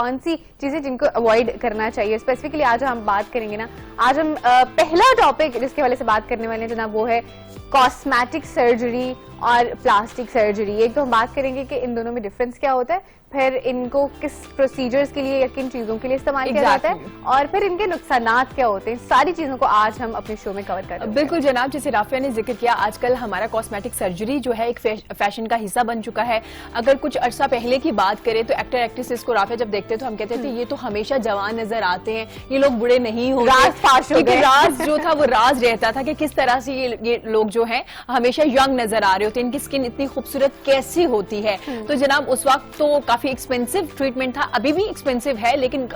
कौन सी चीजें जिनको अवॉइड करना चाहिए। स्पेसिफिकली आज हम बात करेंगे ना, आज हम पहला टॉपिक जिसके वाले से बात करने वाले हैं जनाब वो है कॉस्मेटिक सर्जरी और प्लास्टिक सर्जरी। एक तो हम बात करेंगे कि इन दोनों में डिफरेंस क्या होता है, फिर इनको किस प्रोसीजर्स के लिए या किन चीजों के लिए इस्तेमाल किया जाता है, और फिर इनके नुकसानात क्या होते हैं। सारी चीजों को आज हम अपने शो में कवर कर रहे हैं। बिल्कुल जनाब, जैसे राफिया ने जिक्र किया, आजकल हमारा कॉस्मेटिक सर्जरी जो है एक फैशन का हिस्सा बन चुका है। अगर कुछ अरसा पहले की बात करें तो एक्टर एक्ट्रेसेस को राफिया जब देखते तो हम कहते थे ये तो हमेशा जवान नजर आते हैं, ये लोग बुढ़े नहीं होंगे। राज जो था वो राज रहता था कि किस तरह से ये लोग जो है हमेशा यंग नजर आ रहे होते हैं, इनकी स्किन इतनी खूबसूरत कैसी होती है। तो जनाब उस वक्त तो काफी एक्सपेंसिव ट्रीटमेंट था, अभी भी एक्सपेंसिव है लेकिन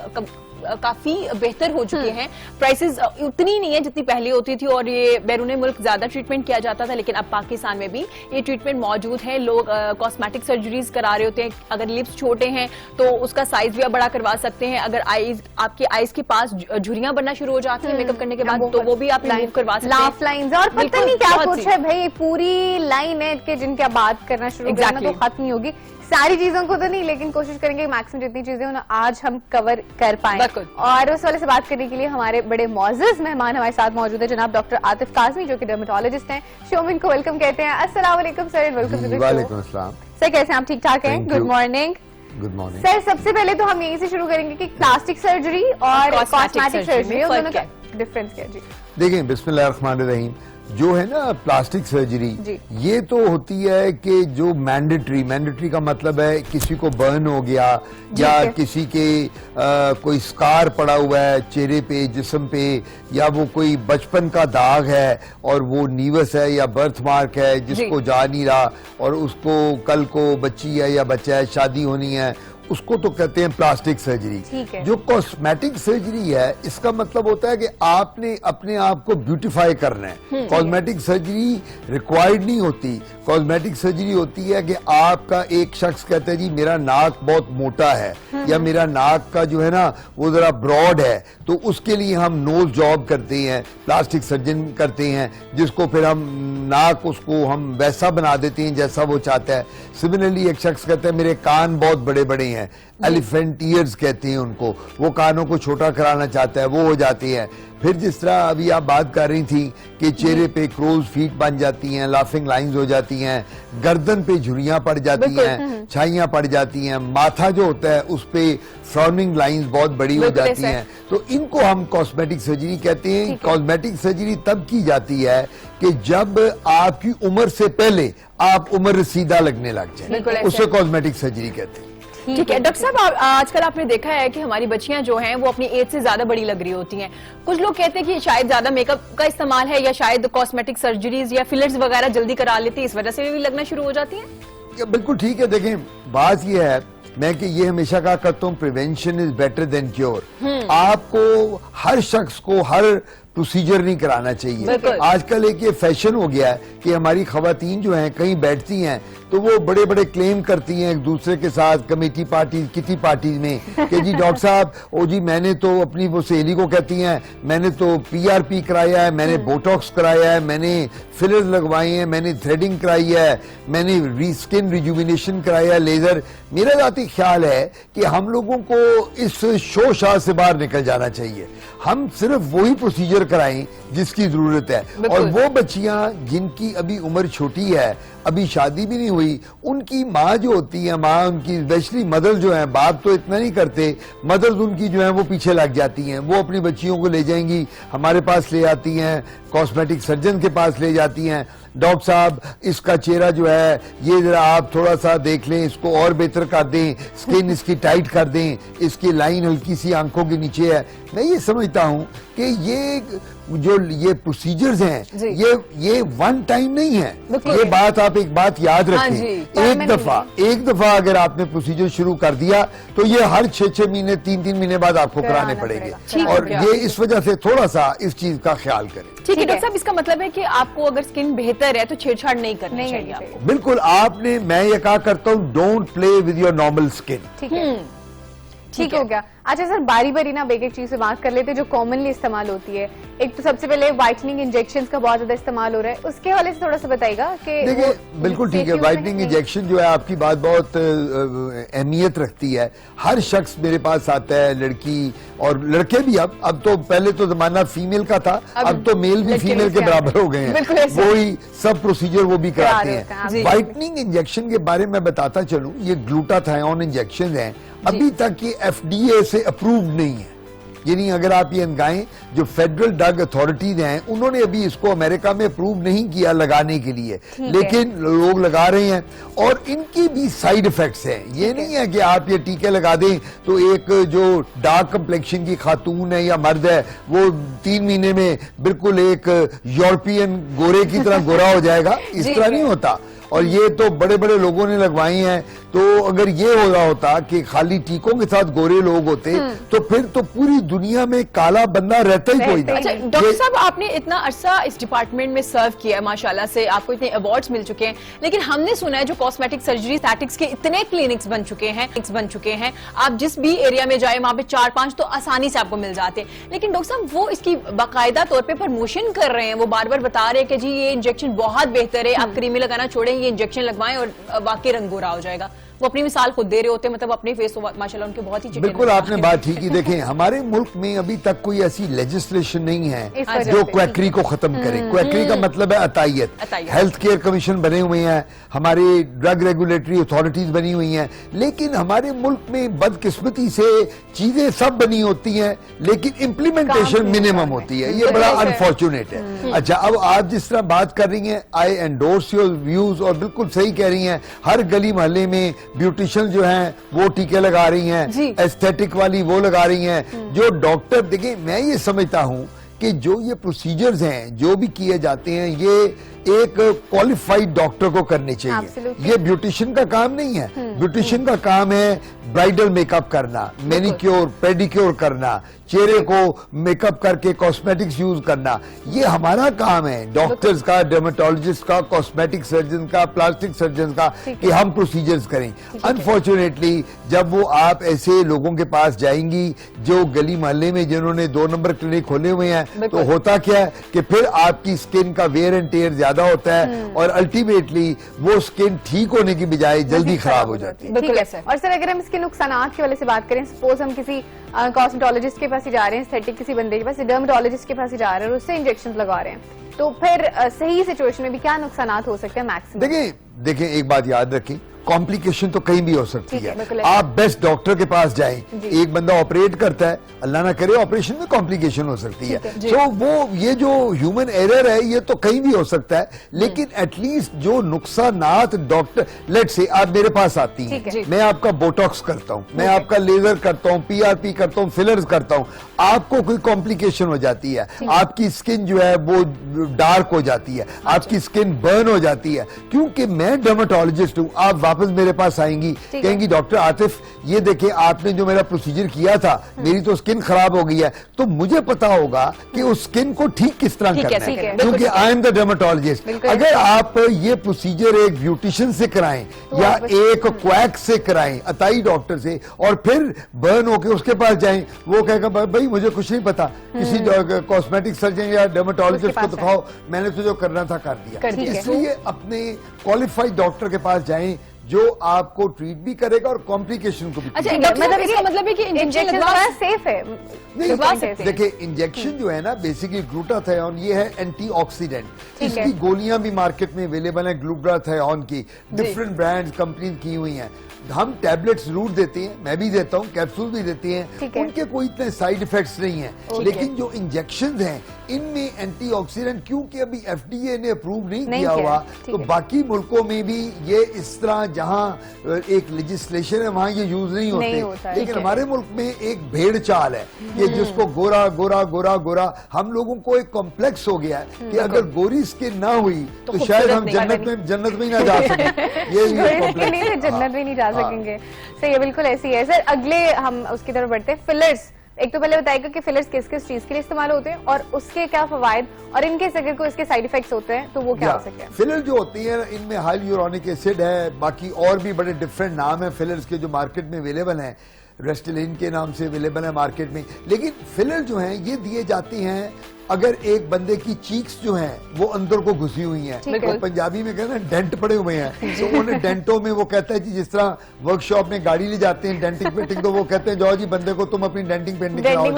काफी बेहतर हो चुके हैं। प्राइसेस उतनी नहीं है जितनी पहले होती थी और ये बैरून मुल्क ज्यादा ट्रीटमेंट किया जाता था, लेकिन अब पाकिस्तान में भी ये ट्रीटमेंट मौजूद है। लोग कॉस्मेटिक सर्जरीज करा रहे होते हैं। अगर लिप्स छोटे हैं तो उसका साइज भी आप बड़ा करवा सकते हैं। अगर आईज आपकी आईज के पास झुर्रियां बनना शुरू हो जाती है मेकअप करने के बाद तो वो भी आप रिमूव करवा सकते हैं। लाफ लाइंस और पता नहीं क्या कुछ है भाई, पूरी लाइन है कि जिनकी आप बात करना शुरू करना तो खत्म नहीं होगी। सारी चीजों को तो नहीं, लेकिन कोशिश करेंगे मैक्सिमम जितनी चीजें हो ना आज हम कवर कर पाएं। और उस वाले से बात करने के लिए हमारे बड़े मौजूद मेहमान हमारे साथ मौजूद है जनाब डॉक्टर आतिफ काज़मी जो कि डर्मेटोलॉजिस्ट हैं। शो में इनको वेलकम कहते हैं। अस्सलाम वालेकुम sir, welcome to the show. वालेकुम अस्सलाम सर, कैसे हैं आप? ठीक ठाक हैं? Good morning. Good morning sir. सबसे पहले तो हम यहीं से शुरू करेंगे कि प्लास्टिक सर्जरी और कॉस्मेटिक सर्जरी दोनों का डिफरेंस क्या है? जी देखिए, बिस्मिल्लाहिर्रहमानिर्रहीम। जो है ना प्लास्टिक सर्जरी, ये तो होती है कि जो मैंडेटरी का मतलब है किसी को बर्न हो गया या किसी के कोई स्कार पड़ा हुआ है चेहरे पे, जिस्म पे, या वो कोई बचपन का दाग है और वो नीवस है या बर्थ मार्क है जिसको जा नहीं रहा और उसको कल को बच्ची है या बच्चा है शादी होनी है, उसको तो कहते हैं प्लास्टिक सर्जरी। जो कॉस्मेटिक सर्जरी है इसका मतलब होता है कि आपने अपने आप को ब्यूटीफाई करना है। कॉस्मेटिक सर्जरी रिक्वायर्ड नहीं होती। कॉस्मेटिक सर्जरी होती है कि आपका एक शख्स कहता है जी मेरा नाक बहुत मोटा है या मेरा नाक का जो है ना वो जरा ब्रॉड है, तो उसके लिए हम नोज जॉब करते हैं, प्लास्टिक सर्जन करते हैं, जिसको फिर हम नाक उसको हम वैसा बना देते हैं जैसा वो चाहता है। सिमिलरली एक शख्स कहता है मेरे कान बहुत बड़े बड़े हैं, एलिफेंट ईयर्स कहते हैं उनको, वो कानों को छोटा कराना चाहता है, वो हो जाती है। फिर जिस तरह अभी आप बात कर रही थी कि चेहरे पे क्रोज फीट बन जाती हैं, लाफिंग लाइंस हो जाती हैं, गर्दन पे झुर्रियां पड़ जाती हैं, छाइयां पड़ जाती हैं, माथा जो होता है उस पे फ्राउनिंग लाइंस बहुत बड़ी हो जाती हैं, तो इनको हम कॉस्मेटिक सर्जरी कहते हैं। कॉस्मेटिक सर्जरी तब की जाती है कि जब आपकी उम्र से पहले आप उम्र रसीदा लगने लग जाए, उससे कॉस्मेटिक सर्जरी कहते हैं। ठीक है डॉक्टर साहब, आजकल आपने देखा है कि हमारी बच्चियां जो हैं वो अपनी एज से ज्यादा बड़ी लग रही होती हैं। कुछ लोग कहते हैं कि शायद ज्यादा मेकअप का इस्तेमाल है या शायद कॉस्मेटिक सर्जरीज या फिलर्स वगैरह जल्दी करा लेती है, इस वजह से भी लगना शुरू हो जाती है। बिल्कुल ठीक है। देखें, बात यह है मैं कि ये हमेशा कहा करता हूँ prevention is better than cure. आपको हर शख्स को हर प्रोसीजर नहीं कराना चाहिए। आजकल एक ये फैशन हो गया है कि हमारी खवातीन जो हैं कहीं बैठती हैं तो वो बड़े बड़े क्लेम करती हैं एक दूसरे के साथ कमेटी पार्टी किटी पार्टी में कि जी डॉक्टर साहब ओ जी मैंने तो अपनी वो सहेली को कहती हैं मैंने तो PRP कराया है, मैंने बोटॉक्स कराया है, मैंने फिलर्स लगवाए हैं, मैंने थ्रेडिंग कराई है, मैंने स्किन रिजुविनेशन कराया है, लेजर। मेरा जाती ख्याल है कि हम लोगों को इस शोशाह से बाहर निकल जाना चाहिए। हम सिर्फ वही प्रोसीजर कराएं जिसकी जरूरत है, और वो बच्चियां जिनकी अभी उम्र छोटी है, अभी शादी भी नहीं हुई, उनकी माँ जो होती है, माँ उनकी स्पेशली मदर जो है, बाप तो इतना नहीं करते, मदर्स उनकी जो है वो पीछे लग जाती हैं, वो अपनी बच्चियों को ले जाएंगी, हमारे पास ले आती हैं, कॉस्मेटिक सर्जन के पास ले जाती हैं, डॉक्टर साहब इसका चेहरा जो है ये जरा आप थोड़ा सा देख लें, इसको और बेहतर कर दें, स्किन इसकी टाइट कर दें, इसकी लाइन हल्की सी आंखों के नीचे है। मैं ये समझता हूं कि ये प्रोसीजर्स हैं ये वन टाइम नहीं है। ये बात आप एक बात याद रखें, एक दफा अगर आपने प्रोसीजर शुरू कर दिया तो ये हर 6-6 महीने 3-3 महीने बाद आपको कराने पड़ेंगे, और ये इस वजह से थोड़ा सा इस चीज का ख्याल करें। ठीक है डॉक्टर साहब, इसका मतलब है कि आपको अगर स्किन बेहतर है तो छेड़छाड़ नहीं करनी चाहिए आपको। बिल्कुल, आपने मैं ये कहा करता हूँ don't play with your normal skin. ठीक हो गया। अच्छा सर, बारी बारी ना एक एक चीज से बात कर लेते हैं जो कॉमनली इस्तेमाल होती है। एक तो सबसे पहले व्हाइटनिंग इंजेक्शन का बहुत ज्यादा इस्तेमाल हो रहा है, उसके हवाले से थोड़ा सा बताइएगा कि देखिए बिल्कुल ठीक है, व्हाइटनिंग इंजेक्शन जो है आपकी बात बहुत अहमियत रखती है। हर शख्स मेरे पास आता है, लड़की और लड़के भी। अब तो पहले तो जमाना फीमेल का था, अब तो मेल भी फीमेल के बराबर हो गए हैं, वही सब प्रोसीजर वो भी कराते हैं। व्हाइटनिंग इंजेक्शन के बारे में बताता चलूं, ये ग्लूटाथायोन इंजेक्शन हैं, अभी तक ये FDA से अप्रूव नहीं है। यानी अगर आप ये गाएं, जो फेडरल ड्रग अथॉरिटीज हैं उन्होंने अभी इसको अमेरिका में अप्रूव नहीं किया लगाने के लिए, लेकिन लोग लगा रहे हैं और इनकी भी साइड इफेक्ट्स हैं। ये नहीं है कि आप ये टीके लगा दें तो एक जो डार्क कंप्लेक्शन की खातून है या मर्द है वो 3 महीने में बिल्कुल एक यूरोपियन गोरे की तरह गोरा हो जाएगा, इस तरह नहीं होता। और ये तो बड़े बड़े लोगों ने लगवाई हैं, तो अगर ये हो रहा होता कि खाली टीकों के साथ गोरे लोग होते तो फिर तो पूरी दुनिया में काला बंदा रहता ही कोई नहीं। अच्छा डॉक्टर साहब, आपने इतना अरसा इस डिपार्टमेंट में सर्व किया है, माशाल्लाह से आपको इतने अवार्ड्स मिल चुके हैं, लेकिन हमने सुना है जो कॉस्मेटिक सर्जरी एस्थेटिक्स के इतने क्लिनिक्स बन चुके हैं, आप जिस भी एरिया में जाए वहां पे 4-5 तो आसानी से आपको मिल जाते हैं। लेकिन डॉक्टर साहब वो इसकी बाकायदा तौर पर प्रमोशन कर रहे हैं, वो बार बार बता रहे हैं कि जी ये इंजेक्शन बहुत बेहतर है, आप क्रीमी लगाना छोड़ें, ये इंजेक्शन लगवाएं और वाकई रंग गोरा हो जाएगा। वो अपनी मिसाल खुद दे रहे होते हैं, मतलब अपने फेस तो माशाल्लाह उनके बहुत ही बिल्कुल आपने बात ठीक की। देखें हमारे मुल्क में अभी तक कोई ऐसी लेजिस्लेशन नहीं है जो क्वैकरी को खत्म करे। क्वैकरी का मतलब है अतायत। हेल्थ केयर कमीशन बने हुए हैं, हमारी ड्रग रेगुलेटरी अथॉरिटीज बनी हुई हैं, लेकिन हमारे मुल्क में बदकिस्मती से चीजें सब बनी होती हैं लेकिन इम्प्लीमेंटेशन मिनिमम होती है। ये बड़ा अनफॉर्चुनेट है। अच्छा, अब आप जिस तरह बात कर रही हैं, आई एंडोर्स योर व्यूज और बिल्कुल सही कह रही हैं। हर गली मोहल्ले में ब्यूटिशियन जो हैं वो टीके लगा रही हैं, एस्थेटिक वाली वो लगा रही हैं। जो डॉक्टर, देखिए मैं ये समझता हूं कि जो ये प्रोसीजर्स हैं जो भी किए जाते हैं ये एक क्वालिफाइड डॉक्टर को करने चाहिए। ये ब्यूटिशियन का काम नहीं है। ब्यूटिशियन का काम है ब्राइडल मेकअप करना, मैनिक्योर पेडिक्योर करना, चेहरे को मेकअप करके कॉस्मेटिक्स यूज करना, ये हमारा काम है डॉक्टर्स का, डर्मेटोलॉजिस्ट का, कॉस्मेटिक सर्जन का, प्लास्टिक सर्जन का, कि हम प्रोसीजर्स करें। अनफॉर्चुनेटली जब वो आप ऐसे लोगों के पास जाएंगी जो गली मोहल्ले में जिन्होंने 2 नंबर क्लिनिक खोले हुए हैं, तो होता क्या है कि फिर आपकी स्किन का वेयर एंड टेयर ज्यादा होता है और अल्टीमेटली वो स्किन ठीक होने की बजाय जल्दी खराब हो जाती है। ठीक है। और सर अगर हम इसके नुकसानात के वाले से बात करें, सपोज हम किसी कॉस्मेटोलॉजिस्ट के पास ही जा रहे हैं, एस्थेटिक किसी बंदे के पास, डर्मेटोलॉजिस्ट के पास ही जा रहे हैं और उससे इंजेक्शन लगा रहे हैं, तो फिर सही सिचुएशन में भी क्या नुकसानात हो सकते हैं मैक्सिमम? देखें एक बात याद रखें, कॉम्प्लिकेशन तो कहीं भी हो सकती है। आप बेस्ट डॉक्टर के पास जाएं, एक बंदा ऑपरेट करता है, अल्लाह ना करे ऑपरेशन में कॉम्प्लिकेशन हो सकती है, तो वो ये जो ह्यूमन एरर है ये तो कहीं भी हो सकता है, लेकिन एटलीस्ट जो नुकसानात डॉक्टर, लेट्स से आप मेरे पास आती हैं, मैं आपका बोटॉक्स करता हूं, मैं आपका लेजर करता हूं, PRP करता हूं, फिलर्स करता हूं, आपको कोई कॉम्प्लिकेशन हो जाती है, आपकी स्किन जो है वो डार्क हो जाती है, आपकी स्किन बर्न हो जाती है, क्योंकि मैं डर्मेटोलॉजिस्ट हूं, आप वापस मेरे पास आएंगी, कहेंगी डॉक्टर आतिफ ये देखिए आपने जो मेरा प्रोसीजर किया था, मेरी तो स्किन खराब हो गई है, तो मुझे पता होगा कि उस स्किन को ठीक किस तरह करना है, क्योंकि आई एम द डर्मेटोलॉजिस्ट। अगर आप ये प्रोसीजर एक ब्यूटिशियन से कराएं या एक क्वैक से कराएं, अताई डॉक्टर से, और फिर बर्न होके उसके पास जाएं, वो कहेगा भाई मुझे कुछ नहीं पता, किसी कॉस्मेटिक सर्जन या डर्मेटोलॉजिस्ट को दिखाओ, मैंने तो जो करना था कर दिया। इसलिए अपने क्वालिफाइड डॉक्टर के पास जाएं जो आपको ट्रीट भी करेगा और कॉम्प्लिकेशन को भी। अच्छा, मतलब इसका मतलब है कि इंजेक्शन सेफ है? नहीं, देखिए इंजेक्शन जो है ना बेसिकली ग्लूटाथायोन ये है एंटीऑक्सीडेंट। इसकी गोलियां भी मार्केट में अवेलेबल है ग्लूटाथायोन की, डिफरेंट ब्रांड्स कंपनी की हुई हैं। हम टैबलेट्स जरूर देते हैं, मैं भी देता हूं, कैप्सूल भी देते हैं, उनके कोई इतने साइड इफेक्ट्स नहीं है, लेकिन जो इंजेक्शंस हैं इनमें एंटीऑक्सीडेंट, क्योंकि अभी FDA ने अप्रूव नहीं किया हुआ, तो बाकी मुल्कों में भी ये इस तरह जहां एक लेजिस्लेशन है वहां ये यूज नहीं होते, लेकिन हमारे मुल्क में एक भेड़ चाल है कि जिसको गोरा गोरा गोरा गोरा, हम लोगों को एक कॉम्प्लेक्स हो गया है कि अगर गोरी स्किन ना हुई तो शायद हम जन्नत में ना जा सकें। ये जन्नत में नहीं जा सकेंगे। सही है, बिल्कुल ऐसी है। सर अगले हम उसकी तरफ बढ़ते हैं, फिलर्स। एक तो पहले बताएगा कि फिलर्स किस किस चीज के लिए इस्तेमाल होते हैं और उसके क्या फवायद, और इनके अगर कोई इसके साइड इफेक्ट्स होते हैं तो वो क्या हो सकते हैं? फिलर जो होती है इनमें हाइल्यूरोनिक एसिड है, बाकी और भी बड़े डिफरेंट नाम है फिलर्स के जो मार्केट में अवेलेबल हैं। रेस्टलिन के नाम से अवेलेबल है मार्केट में। लेकिन फिलर जो हैं ये दिए जाते हैं अगर एक बंदे की चीक्स जो हैं वो अंदर को घुसी हुई हैं, तो पंजाबी में कहते हैं डेंट पड़े हुए हैं, तो उन्हें डेंटों में वो कहता है कि जिस तरह वर्कशॉप में गाड़ी ले जाते हैं डेंटिंग पेंटिंग, तो वो कहते हैं जाओ जी बंदे को तुम अपनी डेंटिंग पेंटिंग कराओ,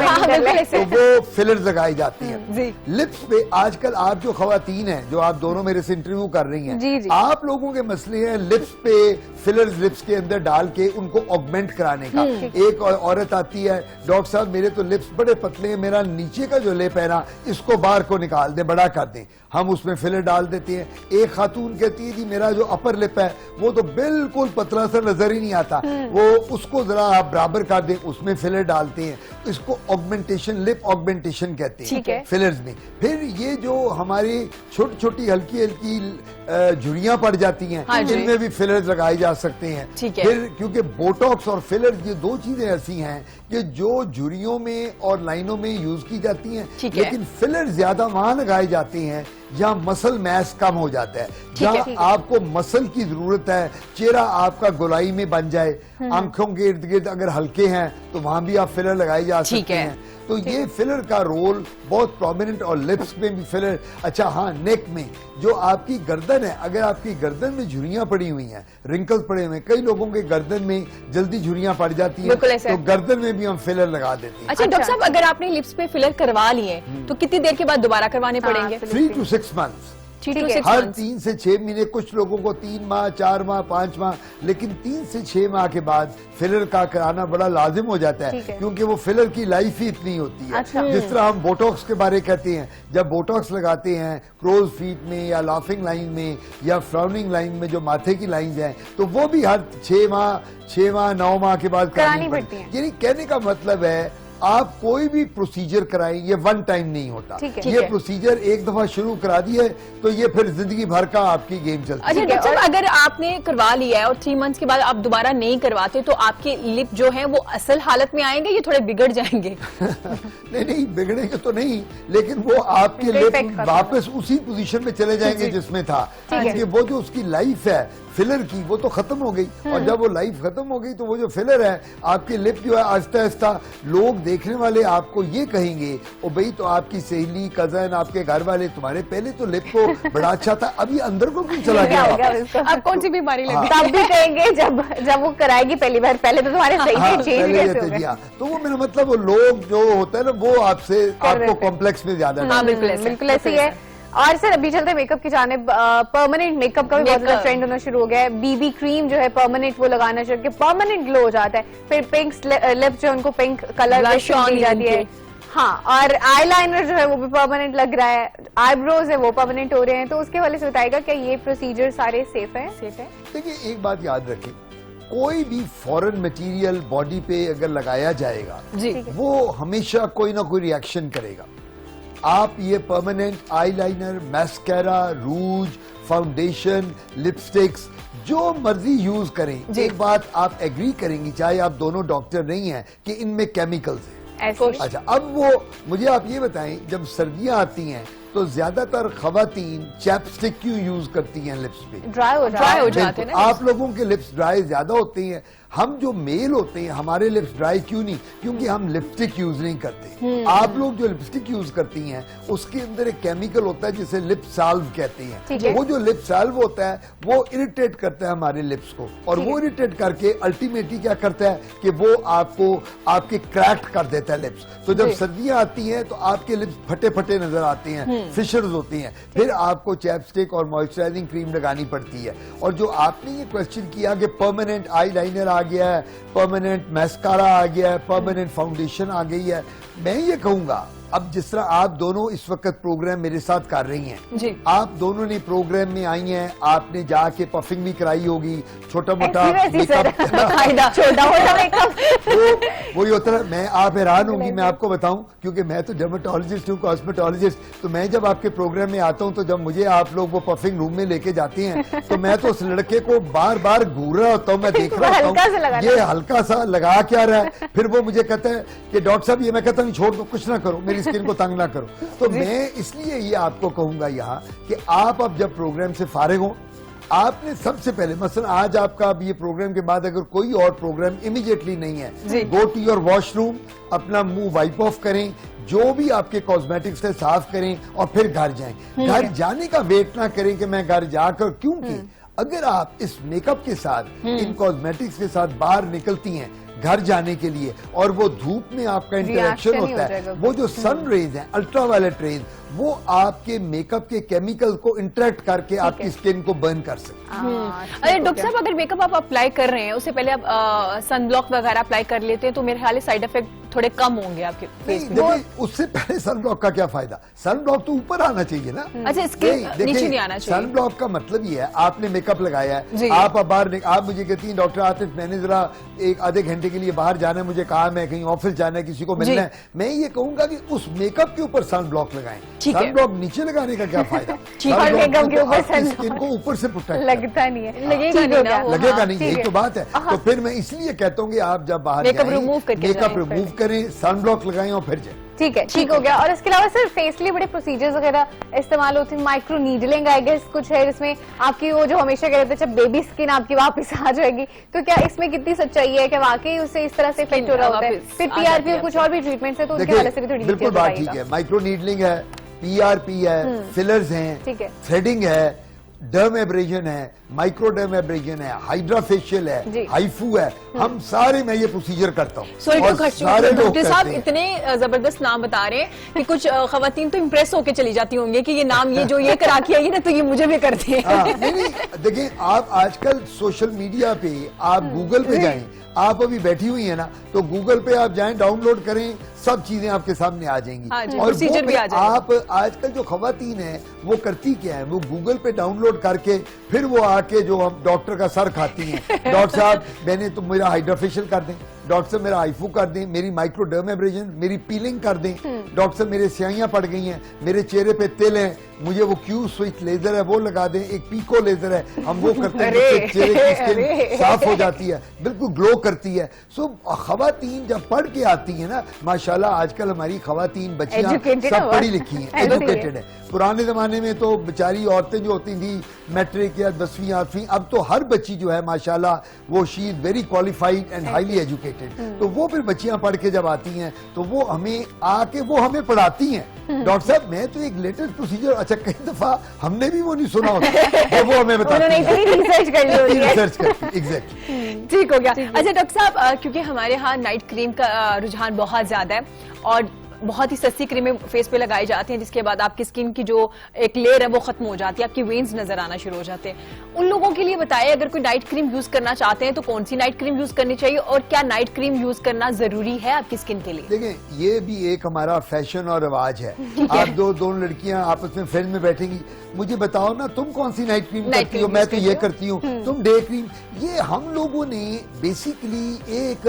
तो वो फिलर्स लगाई जाती हैं लिप्स पे। आजकल आप जो खवातीन हैं जो आप दोनों मेरे से इंटरव्यू कर रही हैं, आप लोगों के मसले हैं लिप्स पे फिलर्स लिप्स के अंदर डाल के उनको ऑगमेंट कराने का। एक औरत आती है, डॉक्टर साहब मेरे तो लिप्स बड़े पतले हैं, मेरा नीचे का जो लिप है ना इसको बाहर को निकाल दें, बड़ा कर दें, हम उसमें फिलर डाल देते हैं। एक खातून कहती है जी मेरा जो अपर लिप है वो तो बिल्कुल पतला सा नजर ही नहीं आता, वो उसको जरा आप बराबर कर दें, उसमें फिलर डालते हैं। इसको ऑगमेंटेशन, लिप ऑगमेंटेशन कहते हैं फिलर्स में। फिर ये जो हमारी छोटी छोटी हल्की हल्की झुर्रियां पड़ जाती हैं, इनमें भी फिलर्स लगाए जा सकते हैं। फिर क्योंकि बोटॉक्स और फिलर्स ये दो चीजें ऐसी हैं कि जो झुर्रियों में और लाइनों में यूज की जाती हैं, लेकिन फिलर ज्यादा वहां लगाए जाते हैं जहाँ मसल मैस कम हो जाता है, जहाँ आपको मसल की जरूरत है, चेहरा आपका गोलाई में बन जाए, आंखों के इर्द गिर्द अगर हल्के हैं तो वहां भी आप फिलर लगाए जा सकते हैं। तो ये फिलर का रोल बहुत प्रोमिनेंट, और लिप्स में भी फिलर। अच्छा हाँ, नेक में जो आपकी गर्दन है, अगर आपकी गर्दन में झुर्रियां पड़ी हुई हैं, रिंकल्स पड़े हुए हैं, कई लोगों के गर्दन में जल्दी झुर्रियां पड़ जाती हैं, तो गर्दन में भी हम फिलर लगा देते हैं। अच्छा डॉक्टर साहब, अगर आपने लिप्स पे फिलर करवा लिए तो कितनी देर के बाद दोबारा करवाने पड़ेंगे? 3 to 6 months, हर 3 से 6 महीने, कुछ लोगों को 3 माह, 4 माह, 5 माह, लेकिन 3 से 6 माह के बाद फिलर का कराना बड़ा लाजिम हो जाता है, क्योंकि वो फिलर की लाइफ ही इतनी होती है। जिस तरह हम बोटॉक्स के बारे कहते हैं, जब बोटॉक्स लगाते हैं क्रोज फीट में या लाफिंग लाइन में या फ्राउनिंग लाइन में जो माथे की लाइन है, तो वो भी हर 6 माह, 9 माह के बाद करानी पड़ती है। यानी कहने का मतलब है आप कोई भी प्रोसीजर कराएं, ये वन टाइम नहीं होता। ये प्रोसीजर एक दफा शुरू करा दिया है तो ये फिर जिंदगी भर का आपकी गेम चलती है। अच्छा डॉक्टर साहब, अगर आपने करवा लिया है और 3 मंथ्स के बाद आप दोबारा नहीं करवाते तो आपके लिप जो है वो असल हालत में आएंगे, ये थोड़े बिगड़ जाएंगे? नहीं बिगड़ेंगे तो नहीं, लेकिन वो आपके लिप वापस उसी पोजीशन में चले जाएंगे जिसमें था, क्योंकि वो जो उसकी लाइफ है फिलर की वो तो खत्म हो गई, और जब वो लाइफ खत्म हो गई तो वो जो फिलर है आपके लिप जो है आहिस्ता आहिस्ता लोग देखने वाले आपको ये कहेंगे, ओ भाई तो आपकी सहेली, कजन, आपके घर वाले तुम्हारे पहले तो लिप को बड़ा अच्छा था, अभी अंदर को क्यों चला गया? अब कौन सी बीमारी लगी? तब भी कहेंगे जब वो कराएगी पहली बार, पहले तो तुम्हारे सही से चेंज कैसे हो गए? तो वो मेरा मतलब वो लोग जो होता है ना वो आपसे आपको कॉम्प्लेक्स में ज्यादा। बिल्कुल ऐसे ही है। और सर अभी चलते हैं मेकअप की जानिब। परमानेंट मेकअप का भी बहुत ज्यादा ट्रेंड होना शुरू हो गया है। बीबी क्रीम जो है परमानेंट वो लगाना शुरू करके परमानेंट ग्लो हो जाता है। फिर पिंक लिप जो उनको पिंक कलर दी जाती है, हाँ, और आईलाइनर जो है वो भी परमानेंट लग रहा है, आईब्रोज है वो परमानेंट हो रहे हैं। तो उसके वाले से बताएगा क्या ये प्रोसीजर सारे सेफ है? देखिए एक बात याद रखें, कोई भी फॉरेन मटेरियल बॉडी पे अगर लगाया जाएगा वो हमेशा कोई ना कोई रिएक्शन करेगा। आप ये परमानेंट आईलाइनर, मैस्कारा, रूज, फाउंडेशन, लिपस्टिक्स जो मर्जी यूज करें, एक बात आप एग्री करेंगी, चाहे आप दोनों डॉक्टर नहीं हैं, कि इनमें केमिकल्स हैं। अच्छा अब वो मुझे आप ये बताएं, जब सर्दियां आती हैं तो ज्यादातर खवातीन चैपस्टिक क्यों यूज करती हैं लिप्स पे? ड्राई हो जाते हैं। आप लोगों के लिप्स ड्राई ज्यादा होते हैं, हम जो मेल होते हैं हमारे लिप्स ड्राई क्यों नहीं? क्योंकि हम लिपस्टिक यूज नहीं करते। आप लोग जो लिपस्टिक यूज करती हैं उसके अंदर एक केमिकल होता है जिसे लिप साल्व कहते हैं। वो जो लिप साल्व होता है वो इरिटेट करता है हमारे लिप्स को, और वो इरिटेट करके अल्टीमेटली क्या करता है कि वो आपको आपके क्रैक कर देता है लिप्स। तो जब सर्दियां आती हैं तो आपके लिप्स फटे फटे नजर आते हैं, फिशर्स होती हैं, फिर आपको चैपस्टिक और मॉइस्चराइजिंग क्रीम लगानी पड़ती है। और जो आपने ये क्वेश्चन किया कि परमानेंट आईलाइनर आ गया है, परमानेंट मैस्कारा आ गया है, परमानेंट फाउंडेशन आ गई है, मैं ये कहूंगा अब जिस तरह आप दोनों इस वक्त प्रोग्राम मेरे साथ कर रही हैं जी, आप दोनों ने प्रोग्राम में आई हैं, आपने जाके पफिंग भी कराई होगी, छोटा मोटा मेकअप वही होता है। मैं आप हैरान होंगी, मैं आपको बताऊं, क्योंकि मैं तो डर्मेटोलॉजिस्ट हूँ, कॉस्मेटोलॉजिस्ट, तो मैं जब आपके प्रोग्राम में आता हूँ तो जब मुझे आप लोग वो पफिंग रूम में लेके जाते हैं तो मैं तो उस लड़के को बार बार घूर रहा होता हूँ, मैं देख रहा होता हूँ ये हल्का सा लगा क्या रहा है, फिर वो मुझे कहता है कि डॉक्टर साहब ये, मैं कहता हूँ छोड़ दो, कुछ ना करो, मेरी स्किन को तंग ना करो। तो मैं इसलिए ये आपको कहूंगा यहाँ कि आप अब जब प्रोग्राम से फारिग हो, आपने सबसे पहले मसलन आज आपका अब ये प्रोग्राम के बाद अगर कोई और प्रोग्राम इमीडिएटली नहीं है, गो टू योर वॉशरूम, अपना मुंह वाइप ऑफ करें, जो भी आपके कॉस्मेटिक्स से साफ करें और फिर घर जाएं। घर जाने का वेट ना करें कि मैं घर जाकर, क्योंकि अगर आप इस मेकअप के साथ इन कॉस्मेटिक्स के साथ बाहर निकलती हैं घर जाने के लिए और वो धूप में आपका इंटरेक्शन होता है, वो जो सन रेज है, अल्ट्रावायलेट रेज, वो आपके मेकअप के केमिकल को इंटरेक्ट करके आपकी स्किन को बर्न कर सकते हैं। अरे डॉक्टर साहब, अगर मेकअप आप अप्लाई कर रहे हैं उससे पहले आप सनब्लॉक वगैरह अप्लाई कर लेते हैं तो मेरे ख्याल साइड इफेक्ट थोड़े कम होंगे आपके फेस में। देखिए, उससे पहले सनब्लॉक का क्या फायदा? सनब्लॉक तो ऊपर आना चाहिए ना। अच्छा, स्किन नीचे नहीं आना चाहिए। सनब्लॉक का मतलब ये है, आपने मेकअप लगाया है, आप बाहर, आप मुझे कहती हैं डॉक्टर आतिफ मैंने जरा एक आधे घंटे के लिए बाहर जाना है, मुझे काम है, कहीं ऑफिस जाना है, किसी को मिलना है, मैं ये कहूंगा कि उस मेकअप के ऊपर सनब्लॉक लगाएं। सनब्लॉक नीचे लगाने का क्या फायदा? मेकअप के ऊपर स्किन को ऊपर से प्रोटेक्ट लगता नहीं है, लगेगा नहीं, यही तो बात है। तो फिर मैं इसलिए कहता हूँ कि आप जब बाहर मेकअप रिमूव करें, सनब्लॉक लगाएं और फिर जाएं। ठीक है, ठीक हो गया। और इसके अलावा सर फेस के लिए बड़े प्रोसीजर्स वगैरह इस्तेमाल होते हैं, माइक्रो नीडलिंग आई गेस कुछ है जिसमें आपकी वो जो हमेशा कहते थे जब बेबी स्किन आपकी वापस आ जाएगी, तो क्या इसमें कितनी सच्चाई है कि वाकई उससे इस तरह से इफेक्ट हो रहा होता है? फिर पीआरपी और कुछ और भी ट्रीटमेंट है तो उनके हवाले से भी थोड़ी बिल्कुल बात ठीक है। माइक्रो नीडलिंग है, पीआरपी है, फिलर्स हैं, थ्रेडिंग है, डर्म एब्रेजन है, माइक्रो डर्म एब्रेजन है, हाइड्रा फेशियल है, हाइफू है, हम सारे मैं ये प्रोसीजर करता हूँ। डॉक्टर साहब इतने जबरदस्त नाम बता रहे हैं कि कुछ खवातीन तो इम्प्रेस होके चली जाती होंगी कि ये नाम ये जो ये करा के आई ना तो ये मुझे भी करते हैं। नहीं, देखिए आप आजकल सोशल मीडिया पे आप गूगल पे जाएं, आप अभी बैठी हुई है ना, तो गूगल पे आप जाएं, डाउनलोड करें, सब चीजें आपके सामने आ जाएंगी। और प्रोसीजर भी आ जाएगा। आप आजकल जो खवातीन है वो करती क्या है, वो गूगल पे डाउनलोड करके फिर वो आके जो हम डॉक्टर का सर खाती हैं, डॉक्टर साहब मैंने तो मेरा हाइड्रा फेशियल कर दें, डॉक्टर साहब मेरा आईफू कर दें, मेरी माइक्रो डर्म एब्रेजन, मेरी पीलिंग कर दें, डॉक्टर साहब मेरे स्याहियां पड़ गई हैं, मेरे चेहरे पे तिल हैं, मुझे वो क्यू स्विच लेजर है वो लगा दें, एक पीको लेजर है हम वो करते हैं, चेहरे की स्किन साफ हो जाती है, बिल्कुल ग्लो करती है। सो खवातीन जब पढ़ के आती है ना, माशाल्लाह आजकल हमारी खवातीन बच्चियां सब पढ़ी लिखी हैं, एजुकेटेड है। पुराने जमाने में तो बेचारी औरतें जो होती थी मैट्रिक या 10वीं 8वीं, अब तो हर बच्ची जो है माशाल्लाह वो she is very qualified and highly educated. तो वो फिर बच्चियां पढ़ के जब आती हैं तो वो हमें आके वो हमें पढ़ाती हैं, डॉक्टर साहब मैं तो एक लेटेस्ट प्रोसीजर, अच्छा कई दफा हमने भी वो नहीं सुना होता तो वो हमें बताती हैं, रिसर्च करती एग्जैक्टली। ठीक हो गया। अच्छा डॉक्टर साहब, क्योंकि हमारे यहाँ नाइट क्रीम का रुझान बहुत ज्यादा है और बहुत ही सस्ती क्रीमें फेस पे लगाई जाती हैं जिसके बाद आपकी स्किन की जो एक लेयर है वो खत्म हो जाती है, आपकी वेन्स नजर आना शुरू हो जाते हैं। उन लोगों के लिए बताइए अगर कोई नाइट क्रीम यूज करना चाहते हैं तो कौन सी नाइट क्रीम यूज करनी चाहिए और क्या नाइट क्रीम यूज करना जरूरी है आपकी स्किन के लिए? देखिए ये भी एक हमारा फैशन और रिवाज है। आप दोनों लड़कियां आपस में फ्रेंड में बैठेंगी, मुझे बताओ ना तुम कौन सी नाइट क्रीम करती हो, मैं तो ये करती हूँ, तुम डे क्रीम। ये हम लोगों ने बेसिकली एक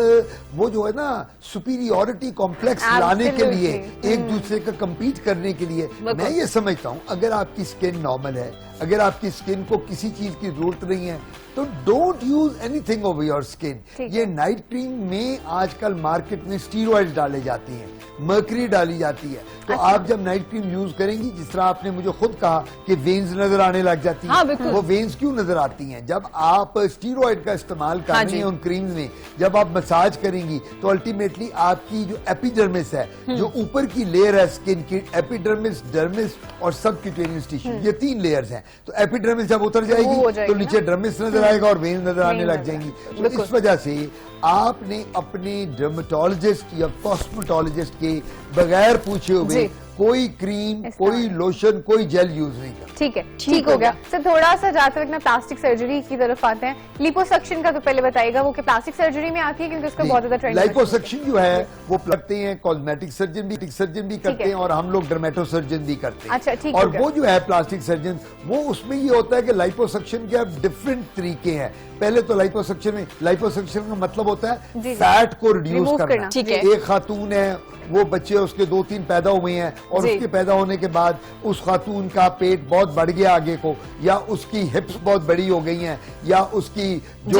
वो जो है ना सुपीरियोरिटी कॉम्प्लेक्स लाने के लिए, एक दूसरे का compete करने के लिए, मैं ये समझता हूँ अगर आपकी स्किन नॉर्मल है, अगर आपकी स्किन को किसी चीज की जरूरत नहीं है तो don't use anything over your skin. ये नाइट क्रीम में आजकल मार्केट में स्टीरॉइड्स डाले जाते हैं, मर्करी डाली जाती है, तो आप जब नाइट क्रीम यूज करेंगी, जिस तरह आपने मुझे खुद कहा कि वेन्स नजर आने लग जाती हैं, वो वेन्स क्यों नजर आती हैं? जब आप स्टीरॉइड का इस्तेमाल कर रही हैं उन क्रीम में, जब आप मसाज करेंगी तो अल्टीमेटली आपकी जो एपिडर्मिस है, जो ऊपर की लेयर है स्किन की, एपिडर्मिस, डर्मिस और सबक्यूटेनियस टिश्यू, ये 3 लेयर्स हैं। तो एपिडर्मिस जब उतर जाएगी तो नीचे डर्मिस नजर आएगा और वेन्स नजर आने लग जाएंगी। तो इस वजह से आपने अपने डर्मेटोलॉजिस्ट या कॉस्मेटोलॉजिस्ट के बगैर पूछे हुए कोई क्रीम, कोई लोशन, कोई जेल यूज नहीं करना। ठीक है, ठीक हो गया। सर थोड़ा सा जाते वक्त ना प्लास्टिक सर्जरी की तरफ आते हैं, लिपोसक्शन का तो पहले बताइएगा, वो कि प्लास्टिक सर्जरी में आती है क्योंकि उसका बहुत ज्यादा ट्रेंड है। लिपोसक्शन जो है वो करते हैं कॉस्मेटिक सर्जन भी करते हैं और हम लोग डर्मेटो सर्जन भी करते हैं। अच्छा, ठीक। और वो जो है प्लास्टिक सर्जन, वो उसमें ये होता है कि लिपोसक्शन के अब डिफरेंट तरीके हैं। पहले तो लिपोसक्शन का मतलब होता है फैट को रिड्यूस करना। एक खातून है वो बच्चे उसके 2-3 पैदा हुए हैं और उसके पैदा होने के बाद उस खातून का पेट बहुत बढ़ गया आगे को, या उसकी हिप्स बहुत बड़ी हो गई हैं, या उसकी जो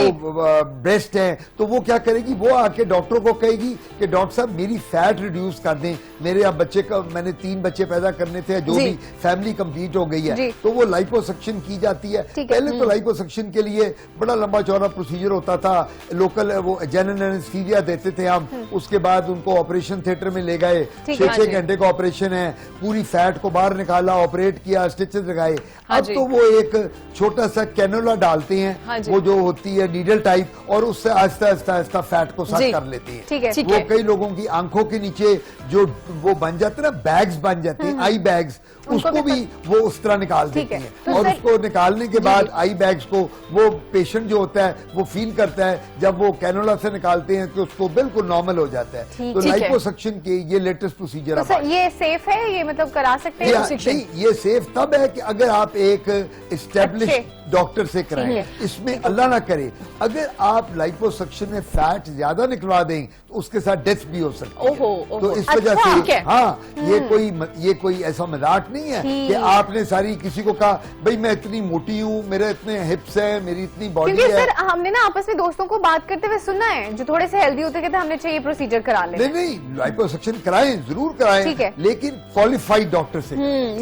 ब्रेस्ट है, तो वो क्या करेगी, वो आके डॉक्टर को कहेगी कि डॉक्टर साहब मेरी फैट रिड्यूस कर दें, मेरे अब बच्चे का, मैंने 3 बच्चे पैदा करने थे, जो भी फैमिली कंप्लीट हो गई है, तो वो लाइपोसक्शन की जाती है। पहले तो लाइपोसक्शन के लिए बड़ा लंबा चौड़ा प्रोसीजर होता था, लोकल वो जनरल एनेस्थीसिया देते थे हम, उसके बाद उनको ऑपरेशन थिएटर में ले गए, 6-6 घंटे का ऑपरेशन है, पूरी फैट को बाहर निकाला, ऑपरेट किया, स्टिचेस लगाए। अब तो वो एक छोटा सा कैनोला डालते हैं, वो जो होती है नीडल टाइप, और उससे आहिस्ता आहिस्ता आहिस्ता फैट को साफ कर लेती है। वो कई लोगों की आंखों के नीचे जो वो बन जाते हैं ना, बैग्स बन जाते हैं, आई बैग्स, उसको भी वो उस तरह निकाल देती है। तो और उसको निकालने के बाद आई बैग्स को वो पेशेंट जो होता है वो फील करता है, जब वो कैनोला से निकालते हैं तो उसको बिल्कुल नॉर्मल हो जाता है। तो लाइपोसक्शन के ये लेटेस्ट प्रोसीजर तो ये सेफ है, ये मतलब करा सकते हैं? नहीं, ये सेफ तब है कि अगर आप एक एस्टेब्लिश डॉक्टर से कराएं। इसमें अल्लाह ना करे अगर आप लाइपोसक्शन में फैट ज्यादा निकलवा दें तो उसके साथ डेथ भी हो सकती है। तो इस वजह से हाँ, ये कोई ऐसा मजाक नहीं है कि आपने सारी किसी को कहा भाई मैं इतनी मोटी हूँ, मेरे इतने हिप्स है, मेरी इतनी बॉडी है। सर हमने ना आपस में दोस्तों को बात करते हुए सुना है जो थोड़े से हेल्दी होते कहते हमने चाहिए प्रोसीजर करा ले। नहीं, लाइपोसक्शन कराएं, जरूर कराएं, लेकिन क्वालिफाइड डॉक्टर से।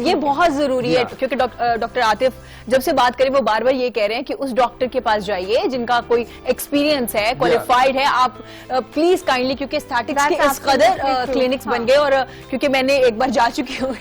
ये बहुत जरूरी है, क्योंकि डॉक्टर आतिफ जब से बात करें वो बार बार ये कह रहे हैं कि उस डॉक्टर के पास जाइए जिनका कोई एक्सपीरियंस है, क्वालिफाइड है। आप प्लीज काइंडली, क्योंकि स्टैटिक्स के इस कदर क्लिनिक्स बन गए, और क्योंकि मैंने एक बार जा चुकी हूँ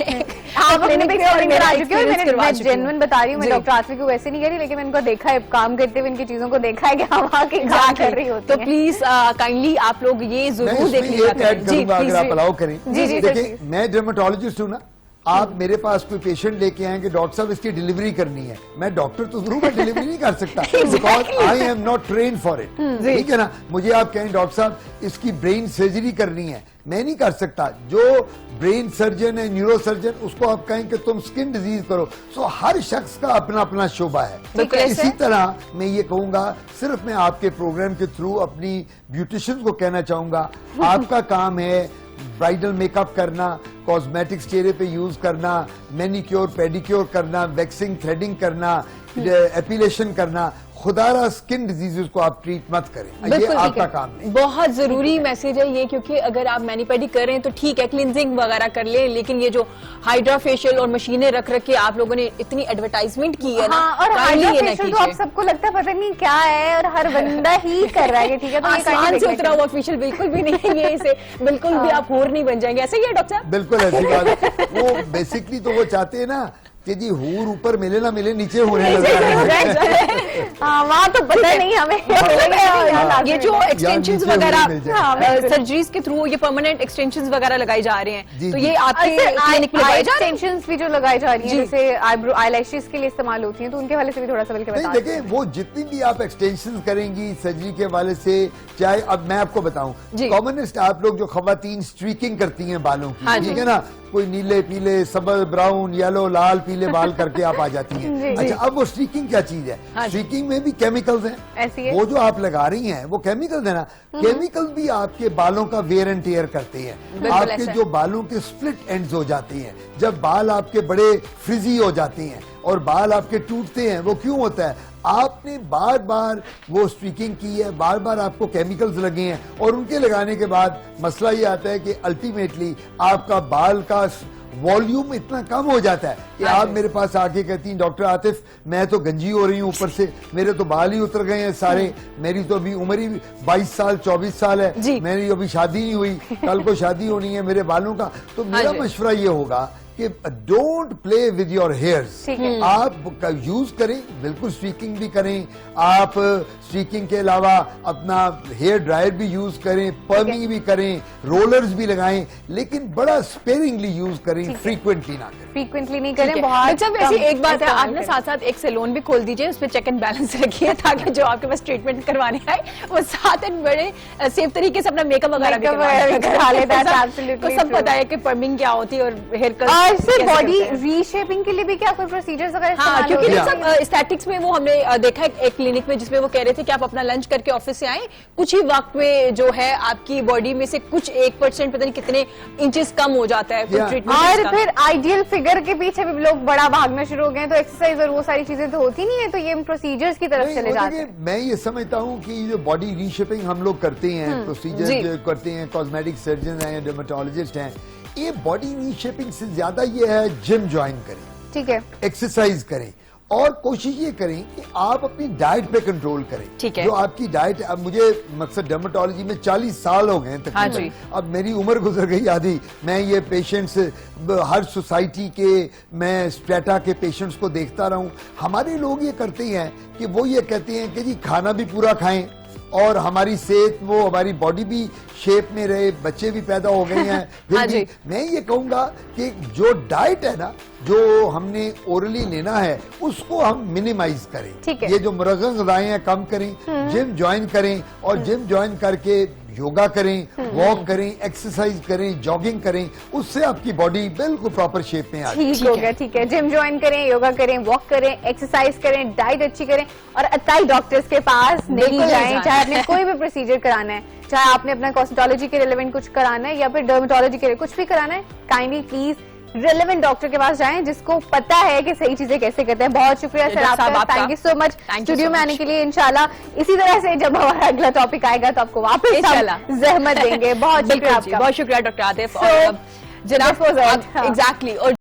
जेन्युइन बता रही हूँ, मैं डॉक्टर आतिफ को वैसे नहीं कह रही, लेकिन मैंने उनको देखा है काम करते हुए, इनकी चीजों को देखा है कि हम आके काम कर रही होती है। तो प्लीज काइंडली आप लोग ये जरूर देख लीजिएगा। अगर आप अलाउ करें। देखिए मैं डर्मेटोलॉजिस्ट हूँ ना, आप मेरे पास कोई पेशेंट लेके आएंगे, डॉक्टर साहब इसकी डिलीवरी करनी है, मैं डॉक्टर तो जरूर मैं डिलीवरी नहीं कर सकता, because I am not train for it. ठीक है ना, मुझे आप कहें डॉक्टर साहब इसकी ब्रेन सर्जरी करनी है, मैं नहीं कर सकता। जो ब्रेन सर्जन है, न्यूरो सर्जन, उसको आप कहें कि तुम स्किन डिजीज करो। सो हर शख्स का अपना अपना शोबा है। इसी तरह मैं ये कहूंगा, सिर्फ मैं आपके प्रोग्राम के थ्रू अपनी ब्यूटिशियन को कहना चाहूंगा, आपका काम है ब्राइडल मेकअप करना, कॉस्मेटिक्स चेहरे पे यूज करना, मैनिक्योर पेडिक्योर करना, वैक्सिंग थ्रेडिंग करना, एपिलेशन करना। खुदारा स्किन डिजीजेस को आप ट्रीट मत करें, ये आपका काम नहीं। बहुत जरूरी मैसेज है ये, क्योंकि अगर आप मैनिपेडी कर रहे हैं तो ठीक है, क्लिनजिंग वगैरह कर ले, लेकिन ये जो हाइड्रा फेशियल और मशीनें रख के आप लोगों ने इतनी एडवर्टाइजमेंट की है ना, और हाइड्रा फेशियल तो आप सबको लगता है पता नहीं क्या है, और हर बंदा ही कर रहा है। ठीक है, तो आसान से उतरा हुआ फेशियल बिल्कुल भी नहीं है, ये इसे बिल्कुल भी आप हूर नहीं बन जाएंगे। ऐसा ही है डॉक्टर साहब? बिल्कुल ऐसी बात है। वो बेसिकली तो वो चाहते हैं ना कि जी हूर ऊपर मिले ना मिले, नीचे होने लगे। वहाँ तो पता नहीं हमें। ये जो एक्सटेंशंस वगैरह सर्जरीज के थ्रू ये परमानेंट एक्सटेंशंस वगैरह लगाई जा रहे हैं, तो ये आपके क्लिनिक में लगाई जा रही है? एक्सटेंशंस भी जो लगाई जा रही है, जैसे आईब्रो आईलैशेस के लिए इस्तेमाल होती हैं, तो उनके हवाले से भी थोड़ा सा बल्कि बता देखें। वो जितनी भी आप एक्सटेंशंस करेंगी सर्जरी के हवाले से, चाहे अब मैं आपको बताऊं, कॉमनेस्ट आप लोग जो खवातीन स्ट्रीकिंग करती हैं बालों की, ठीक है ना, कोई नीले पीले सब्ज ब्राउन येलो लाल पीले बाल करके आप आ जाती हैं। अच्छा, अब वो स्ट्रीकिंग क्या चीज है? स्ट्रीकिंग में भी केमिकल्स हैं, वो जो आप लगा रही हैं वो केमिकल्स है ना, केमिकल भी आपके बालों का वेयर एंड टेयर करते हैं। आपके जो बालों के स्प्लिट एंड्स हो जाते हैं, जब बाल आपके बड़े फ्रिजी हो जाते हैं और बाल आपके टूटते हैं, वो क्यों होता है? आपने बार बार वो स्ट्रीकिंग की है, बार बार आपको केमिकल्स लगे हैं, और उनके लगाने के बाद मसला ये आता है कि अल्टीमेटली आपका बाल का वॉल्यूम इतना कम हो जाता है कि आप मेरे पास आके कहती हैं डॉक्टर आतिफ मैं तो गंजी हो रही हूँ, ऊपर से मेरे तो बाल ही उतर गए हैं सारे, मेरी तो अभी उम्र ही 22 साल 24 साल है, मेरी अभी शादी नहीं हुई, कल को शादी होनी है मेरे बालों का। तो मेरा मशवरा ये होगा कि don't play with your hairs, आप यूज करें, बिल्कुल स्ट्रीकिंग भी करें, आप स्ट्रीकिंग के अलावा अपना हेयर ड्रायर भी यूज करें, पर्मिंग भी करें, रोलर्स भी लगाएं, लेकिन बड़ा स्पेरिंगली यूज करें, फ्रीक्वेंटली ना करें। फ्रीक्वेंटली नहीं करें। बहुत अच्छा, वैसे एक बात है, आप ना साथ साथ एक सैलून भी खोल दीजिए, उस पर चेक एंड बैलेंस रखिए, ताकि जो आपके पास ट्रीटमेंट करवाने आए वो साथ एंड बड़े सेफ तरीके से अपना मेकअप वगैरह भी करवा लेता है। एब्सोल्युटली सब पता है कि पर्मिंग क्या होती है और हेयर कट और सिर्फ कैसे बॉडी करते हैं। रीशेपिंग के लिए भी क्या कोई प्रोसीजर्स वगैरह हाँ, इस्तेमाल क्योंकि होते हैं? सब स्टैटिक्स में वो हमने देखा है एक क्लिनिक में जिसमें वो कह रहे थे कि आप अपना लंच करके ऑफिस से आए, कुछ ही वक्त में जो है आपकी बॉडी में से कुछ 1% पता नहीं कितने इंचेस कम हो जाता है Yeah. ट्रीटमेंट और फिर आइडियल फिगर के पीछे भी लोग बड़ा भागना शुरू हो गए हैं, तो एक्सरसाइज और वो सारी चीजें तो होती नहीं है, तो ये प्रोसीजर्स की तरफ नहीं, चले वो जाते देखिए, हैं। मैं ये समझता हूँ कि जो बॉडी रीशेपिंग हम लोग करते हैं, प्रोसीजर जी। जो करते हैं, कॉस्मेटिक सर्जन हैं, डर्मेटोलॉजिस्ट हैं, ये बॉडी रीशेपिंग से ज्यादा ये है जिम ज्वाइन करें, ठीक है, एक्सरसाइज करें और कोशिश ये करें कि आप अपनी डाइट पे कंट्रोल करें। ठीक है। जो आपकी डाइट, अब मुझे मकसद डर्मेटोलॉजी में 40 साल हो गए हाँ तकरीबन। जी। अब मेरी उम्र गुजर गई आधी, मैं ये पेशेंट्स हर सोसाइटी के, मैं स्ट्रेटा के पेशेंट्स को देखता रहा हूँ। हमारे लोग ये करते हैं कि वो ये कहते हैं कि जी खाना भी पूरा खाएं और हमारी सेहत, वो हमारी बॉडी भी शेप में रहे, बच्चे भी पैदा हो गए हैं। फिर हाँ भी जी। मैं ये कहूंगा कि जो डाइट है ना, जो हमने ओरली लेना है, उसको हम मिनिमाइज करें। ठीक है। ये जो मुरगन गज़ाएं हैं कम करें, जिम ज्वाइन करें और जिम ज्वाइन करके योगा करें, वॉक करें, एक्सरसाइज करें, जॉगिंग करें, उससे आपकी बॉडी बिल्कुल प्रॉपर शेप में आ जाए। ठीक हो गया, ठीक है। जिम ज्वाइन करें, योगा करें, वॉक करें, एक्सरसाइज करें, डाइट अच्छी करें और अताई डॉक्टर्स के पास नहीं बिल्कुल जाएं, नहीं चाहे आपने कोई भी प्रोसीजर कराना है, चाहे आपने अपना कॉस्मेटोलॉजी के रिलेवेंट कुछ कराना है या फिर डर्मेटोलॉजी के लिए कुछ भी कराना है, काइंडली प्लीज रेलेवेंट डॉक्टर के पास जाएं जिसको पता है कि सही चीजें कैसे करते हैं। बहुत शुक्रिया सर डॉक्टर साहब, आपका, आपका। Thank you so much Thank you studio so में आने much। के लिए। इंशाल्लाह इसी तरह से जब हमारा अगला टॉपिक आएगा तो आपको वापस इंशाल्लाह। हम जहमत देंगे। बहुत शुक्रिया बिल्कुल जी, आपका। बहुत शुक्रिया डॉक्टर आतिफ। So, और अब जनाब this was all, हाँ। एग्जैक्टली और